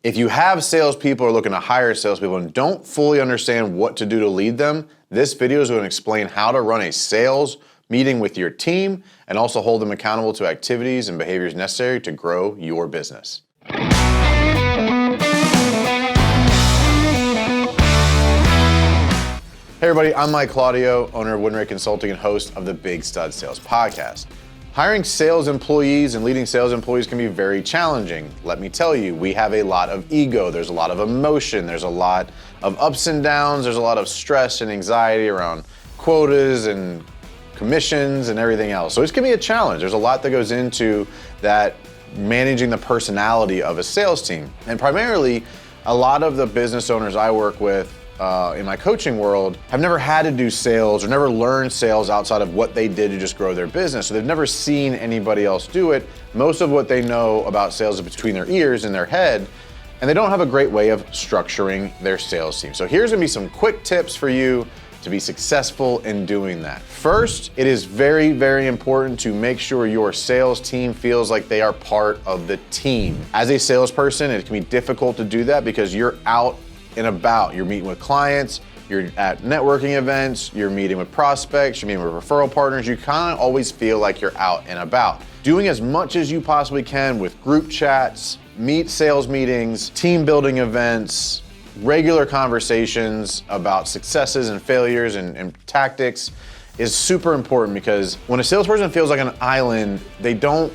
If you have salespeople or looking to hire salespeople and don't fully understand what to do to lead them, this video is going to explain how to run a sales meeting with your team and also hold them accountable to activities and behaviors necessary to grow your business. Hey everybody, I'm Mike Claudio, owner of WinRate Consulting and host of the Big Stud Sales Podcast. Hiring sales employees and leading sales employees can be very challenging. Let me tell you, we have a lot of ego, there's a lot of emotion, there's a lot of ups and downs, there's a lot of stress and anxiety around quotas and commissions and everything else. So it's gonna be a challenge. There's a lot that goes into that, managing the personality of a sales team. And primarily, a lot of the business owners I work with in my coaching world have never had to do sales or never learned sales outside of what they did to just grow their business. So they've never seen anybody else do it. Most of what they know about sales is between their ears and their head, and they don't have a great way of structuring their sales team. So here's gonna be some quick tips for you to be successful in doing that. First, it is very, very important to make sure your sales team feels like they are part of the team. As a salesperson, it can be difficult to do that because you're out and about. You're meeting with clients, you're at networking events, you're meeting with prospects, you're meeting with referral partners. You kind of always feel like you're out and about. Doing as much as you possibly can with group chats, sales meetings, team building events, regular conversations about successes and failures and tactics is super important, because when a salesperson feels like an island, they don't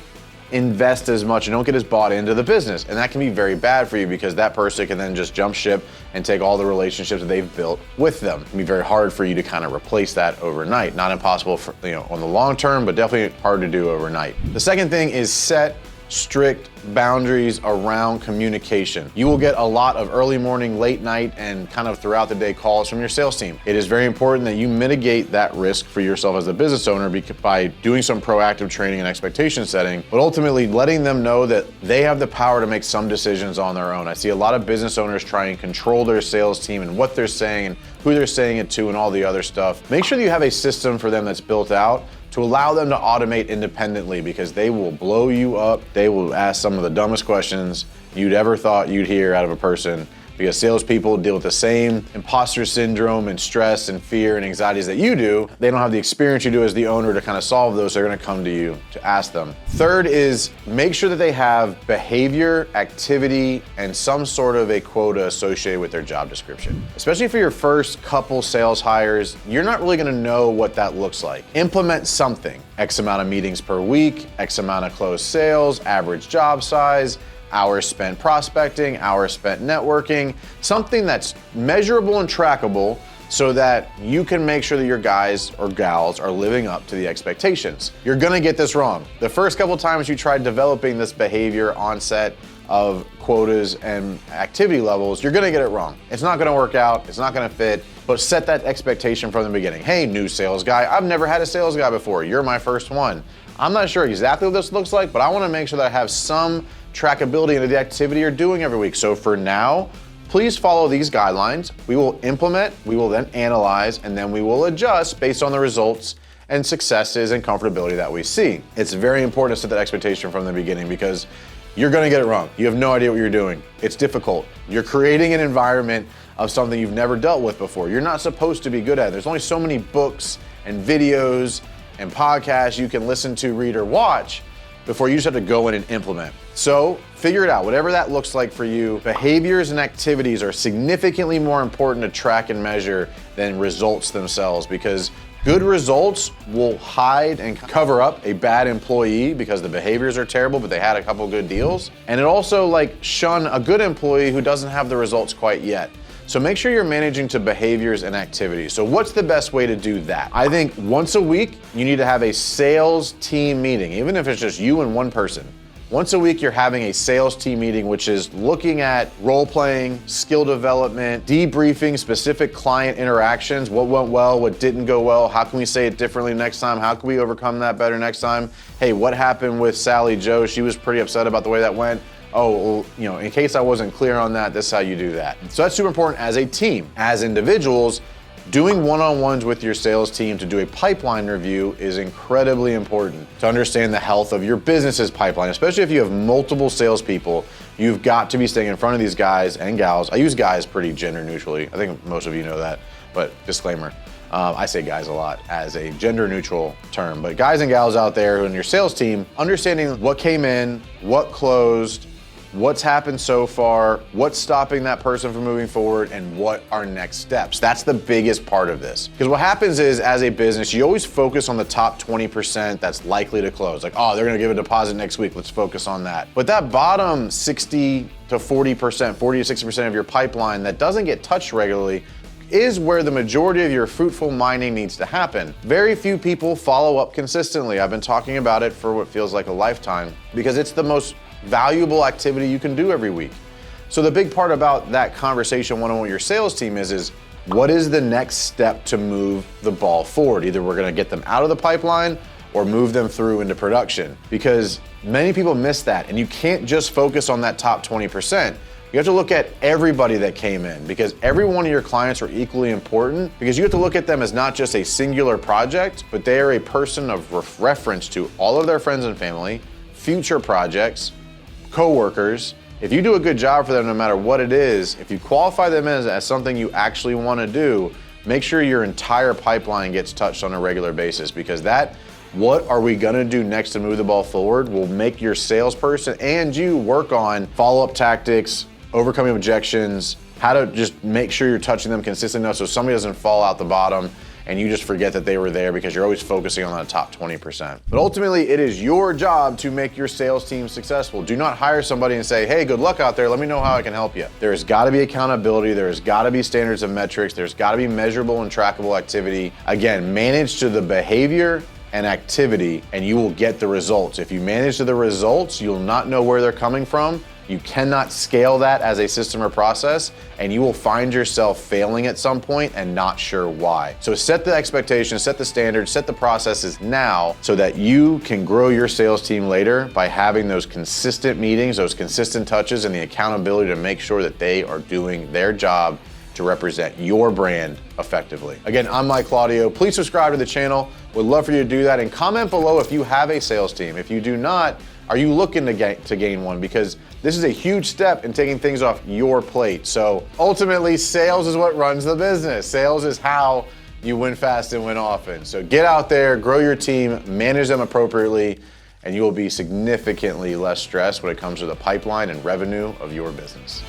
invest as much and don't get as bought into the business. And that can be very bad for you, because that person can then just jump ship and take all the relationships that they've built with them. It can be very hard for you to kind of replace that overnight. Not impossible for, on the long term, but definitely hard to do overnight. The second thing is set strict boundaries around communication. You will get a lot of early morning, late night, and kind of throughout the day calls from your sales team. It is very important that you mitigate that risk for yourself as a business owner by doing some proactive training and expectation setting, but ultimately letting them know that they have the power to make some decisions on their own. I see a lot of business owners try and control their sales team and what they're saying and who they're saying it to and all the other stuff. Make sure that you have a system for them that's built out to allow them to automate independently, because they will blow you up. They will ask some of the dumbest questions you'd ever thought you'd hear out of a person, because salespeople deal with the same imposter syndrome and stress and fear and anxieties that you do. They don't have the experience you do as the owner to kind of solve those. They're gonna come to you to ask them. Third is make sure that they have behavior, activity, and some sort of a quota associated with their job description. Especially for your first couple sales hires, you're not really gonna know what that looks like. Implement something. X amount of meetings per week, X amount of closed sales, average job size, hours spent prospecting, hours spent networking, something that's measurable and trackable so that you can make sure that your guys or gals are living up to the expectations. You're gonna get this wrong. The first couple times you tried developing this behavior onset of quotas and activity levels, you're gonna get it wrong. It's not gonna work out, it's not gonna fit, but set that expectation from the beginning. Hey, new sales guy, I've never had a sales guy before. You're my first one. I'm not sure exactly what this looks like, but I wanna make sure that I have some trackability into the activity you're doing every week. So for now, please follow these guidelines. We will implement, we will then analyze, and then we will adjust based on the results and successes and comfortability that we see. It's very important to set that expectation from the beginning, because you're gonna get it wrong. You have no idea what you're doing. It's difficult. You're creating an environment of something you've never dealt with before. You're not supposed to be good at it. There's only so many books and videos and podcasts you can listen to, read, or watch before you just have to go in and implement. So figure it out, whatever that looks like for you. Behaviors and activities are significantly more important to track and measure than results themselves, because good results will hide and cover up a bad employee because the behaviors are terrible, but they had a couple good deals. And it also shun a good employee who doesn't have the results quite yet. So make sure you're managing to behaviors and activities. So what's the best way to do that? I think once a week, you need to have a sales team meeting, even if it's just you and one person. Once a week, you're having a sales team meeting, which is looking at role playing, skill development, debriefing specific client interactions, what went well, what didn't go well, how can we say it differently next time, how can we overcome that better next time? Hey, what happened with Sally Joe? She was pretty upset about the way that went. Oh, well, in case I wasn't clear on that, this is how you do that. So that's super important as a team. As individuals, Doing one-on-ones with your sales team to do a pipeline review is incredibly important to understand the health of your business's pipeline, especially if you have multiple salespeople. You've got to be staying in front of these guys and gals. I use guys pretty gender neutrally. I think most of you know that, but disclaimer. I say guys a lot as a gender neutral term, but guys and gals out there who are in your sales team, understanding what came in, what closed, what's happened so far, what's stopping that person from moving forward, and what are next steps. That's the biggest part of this. Because what happens is, as a business, you always focus on the top 20% that's likely to close. Like, oh, they're gonna give a deposit next week, let's focus on that. But that bottom 60 to 40%, 40 to 60% of your pipeline that doesn't get touched regularly is where the majority of your fruitful mining needs to happen. Very few people follow up consistently. I've been talking about it for what feels like a lifetime because it's the most valuable activity you can do every week. So the big part about that conversation one-on-one with your sales team is what is the next step to move the ball forward? Either we're gonna get them out of the pipeline or move them through into production, because many people miss that, and you can't just focus on that top 20%. You have to look at everybody that came in, because every one of your clients are equally important, because you have to look at them as not just a singular project, but they are a person of reference to all of their friends and family, future projects, coworkers. If you do a good job for them, no matter what it is, if you qualify them as something you actually want to do, make sure your entire pipeline gets touched on a regular basis, because that what are we gonna do next to move the ball forward will make your salesperson and you work on follow-up tactics, overcoming objections, how to just make sure you're touching them consistently enough so somebody doesn't fall out the bottom and you just forget that they were there, because you're always focusing on the top 20%. But ultimately, it is your job to make your sales team successful. Do not hire somebody and say, hey, good luck out there, let me know how I can help you. There's gotta be accountability, there's gotta be standards of metrics, there's gotta be measurable and trackable activity. Again, manage to the behavior and activity, and you will get the results. If you manage to the results, you'll not know where they're coming from. You cannot scale that as a system or process, and you will find yourself failing at some point and not sure why. So set the expectations, set the standards, set the processes now so that you can grow your sales team later by having those consistent meetings, those consistent touches, and the accountability to make sure that they are doing their job to represent your brand effectively. Again, I'm Mike Claudio. Please subscribe to the channel. Would love for you to do that, and comment below if you have a sales team. If you do not, are you looking to gain one? Because this is a huge step in taking things off your plate. So ultimately, sales is what runs the business. Sales is how you win fast and win often. So get out there, grow your team, manage them appropriately, and you will be significantly less stressed when it comes to the pipeline and revenue of your business.